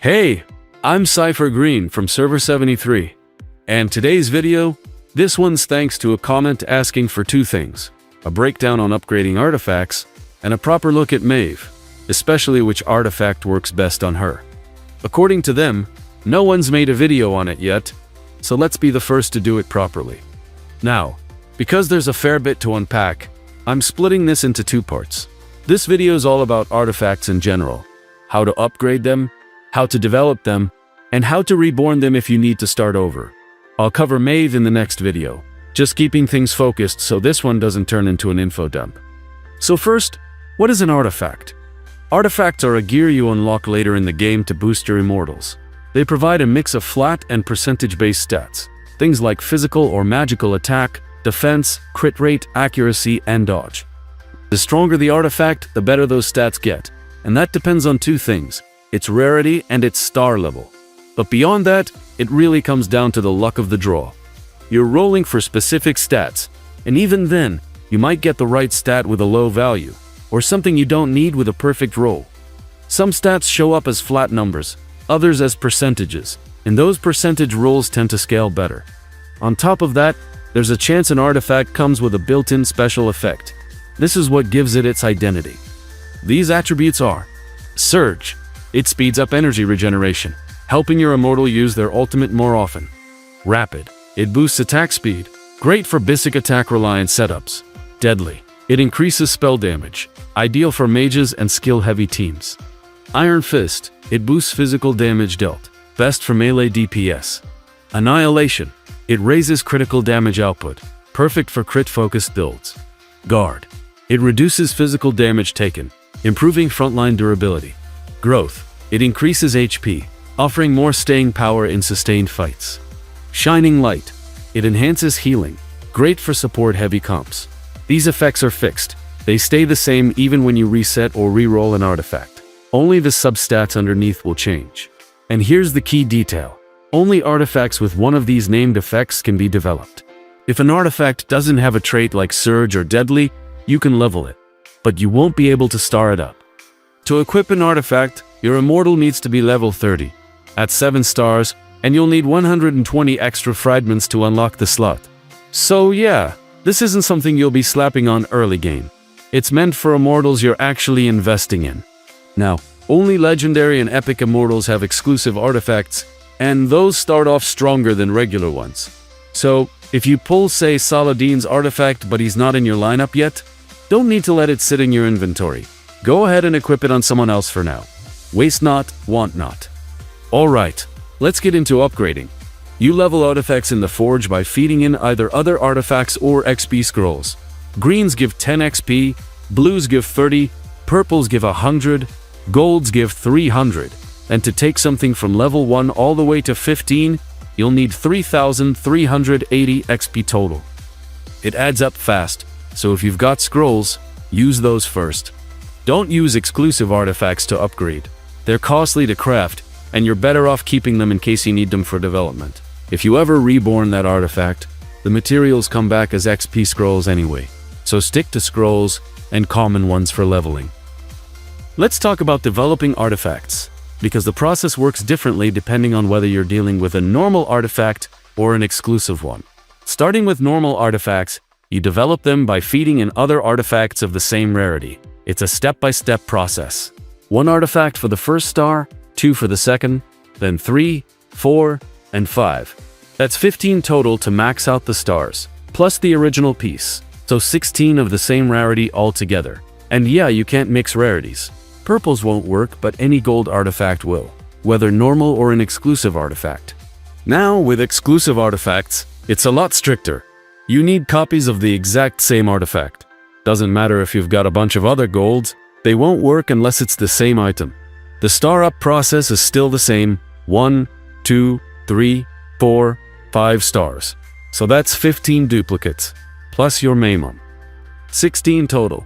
Hey, I'm ScytherGreen from Server 73, and today's video, this one's thanks to a comment asking for two things: a breakdown on upgrading artifacts, and a proper look at Maeve, especially which artifact works best on her. According to them, no one's made a video on it yet, so let's be the first to do it properly. Now, because there's a fair bit to unpack, I'm splitting this into two parts. This video is all about artifacts in general, how to upgrade them, how to develop them, and how to reborn them if you need to start over. I'll cover Maeve in the next video, just keeping things focused so this one doesn't turn into an info dump. So first, what is an artifact? Artifacts are a gear you unlock later in the game to boost your immortals. They provide a mix of flat and percentage-based stats, things like physical or magical attack, defense, crit rate, accuracy, and dodge. The stronger the artifact, the better those stats get, and that depends on two things: its rarity and its star level. But beyond that, it really comes down to the luck of the draw. You're rolling for specific stats, and even then, you might get the right stat with a low value, or something you don't need with a perfect roll. Some stats show up as flat numbers, others as percentages, and those percentage rolls tend to scale better. On top of that, there's a chance an artifact comes with a built-in special effect. This is what gives it its identity. These attributes are: Surge. It speeds up energy regeneration, helping your immortal use their ultimate more often. Rapid. It boosts attack speed, great for basic attack reliance setups. Deadly. It increases spell damage, ideal for mages and skill-heavy teams. Iron Fist. It boosts physical damage dealt, best for melee DPS. Annihilation. It raises critical damage output, perfect for crit-focused builds. Guard. It reduces physical damage taken, improving frontline durability. Growth. It increases HP, offering more staying power in sustained fights. Shining Light. It enhances healing, great for support-heavy comps. These effects are fixed. They stay the same even when you reset or re-roll an artifact. Only the substats underneath will change. And here's the key detail: only artifacts with one of these named effects can be developed. If an artifact doesn't have a trait like Surge or Deadly, you can level it, but you won't be able to star it up. To equip an artifact, your immortal needs to be level 30, at 7 stars, and you'll need 120 extra fragments to unlock the slot. So yeah, this isn't something you'll be slapping on early game. It's meant for immortals you're actually investing in. Now, only legendary and epic immortals have exclusive artifacts, and those start off stronger than regular ones. So, if you pull, say, Saladin's artifact but he's not in your lineup yet, don't need to let it sit in your inventory. Go ahead and equip it on someone else for now. Waste not, want not. Alright, let's get into upgrading. You level artifacts in the Forge by feeding in either other artifacts or XP scrolls. Greens give 10 XP, blues give 30, purples give 100, golds give 300. And to take something from level 1 all the way to 15, you'll need 3,380 XP total. It adds up fast, so if you've got scrolls, use those first. Don't use exclusive artifacts to upgrade. They're costly to craft, and you're better off keeping them in case you need them for development. If you ever reborn that artifact, the materials come back as XP scrolls anyway, so stick to scrolls and common ones for leveling. Let's talk about developing artifacts, because the process works differently depending on whether you're dealing with a normal artifact or an exclusive one. Starting with normal artifacts, you develop them by feeding in other artifacts of the same rarity. It's a step-by-step process. 1 artifact for the first star, 2 for the second, then 3, 4, and 5. That's 15 total to max out the stars, plus the original piece, so 16 of the same rarity altogether. And yeah, you can't mix rarities. Purples won't work, but any gold artifact will, whether normal or an exclusive artifact. Now, with exclusive artifacts, it's a lot stricter. You need copies of the exact same artifact. Doesn't matter if you've got a bunch of other golds, they won't work unless it's the same item. The star up process is still the same: 1, 2, 3, 4, 5 stars. So that's 15 duplicates, plus your minimum. 16 total.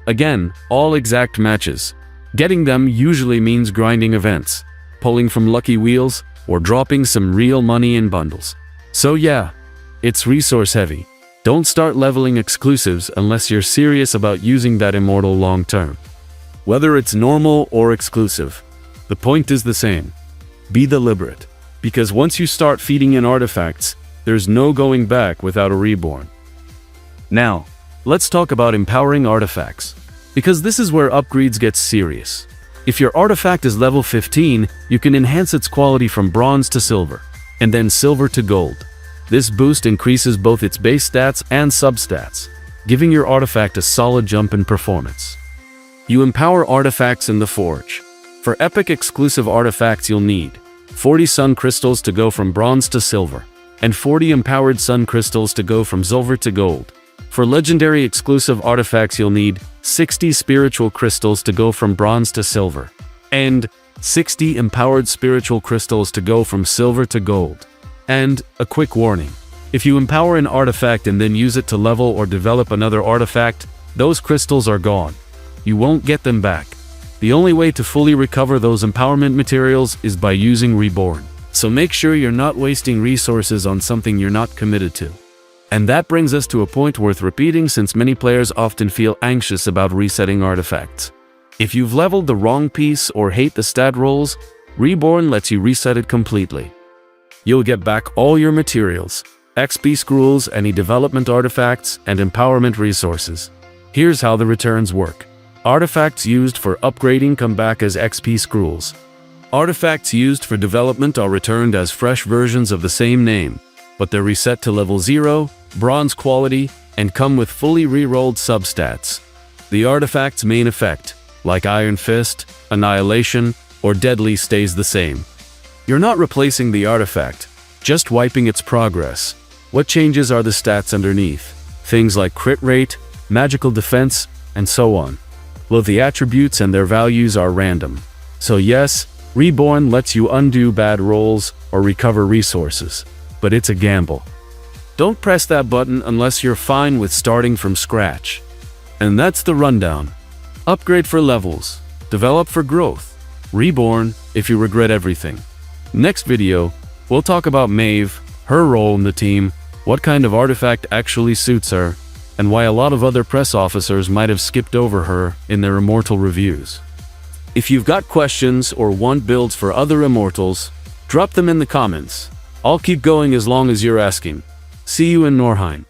Again, all exact matches. Getting them usually means grinding events, pulling from lucky wheels, or dropping some real money in bundles. So yeah, it's resource heavy. Don't start leveling exclusives unless you're serious about using that immortal long term. Whether it's normal or exclusive, the point is the same. Be deliberate, because once you start feeding in artifacts, there's no going back without a reborn. Now, let's talk about empowering artifacts, because this is where upgrades get serious. If your artifact is level 15, you can enhance its quality from bronze to silver, and then silver to gold. This boost increases both its base stats and substats, giving your artifact a solid jump in performance. You empower artifacts in the forge. For epic exclusive artifacts you'll need 40 sun crystals to go from bronze to silver, and 40 empowered sun crystals to go from silver to gold. For legendary exclusive artifacts you'll need 60 spiritual crystals to go from bronze to silver, and 60 empowered spiritual crystals to go from silver to gold. And a quick warning, if you empower an artifact and then use it to level or develop another artifact, those crystals are gone. You won't get them back. The only way to fully recover those empowerment materials is by using Reborn. So make sure you're not wasting resources on something you're not committed to. And that brings us to a point worth repeating, since many players often feel anxious about resetting artifacts. If you've leveled the wrong piece or hate the stat rolls, Reborn lets you reset it completely. You'll get back all your materials, XP scrolls, any development artifacts, and empowerment resources. Here's how the returns work. Artifacts used for upgrading come back as XP scrolls. Artifacts used for development are returned as fresh versions of the same name, but they're reset to level 0, bronze quality, and come with fully re-rolled substats. The artifact's main effect, like Iron Fist, Annihilation, or Deadly, stays the same. You're not replacing the artifact, just wiping its progress. What changes are the stats underneath, things like crit rate, magical defense, and so on. Well, the attributes and their values are random. So yes, Reborn lets you undo bad rolls or recover resources, but it's a gamble. Don't press that button unless you're fine with starting from scratch. And that's the rundown. Upgrade for levels, develop for growth, Reborn if you regret everything. Next video, we'll talk about Maeve, her role in the team, what kind of artifact actually suits her, and why a lot of other press officers might have skipped over her in their Immortal reviews. If you've got questions or want builds for other Immortals, drop them in the comments. I'll keep going as long as you're asking. See you in Norheim.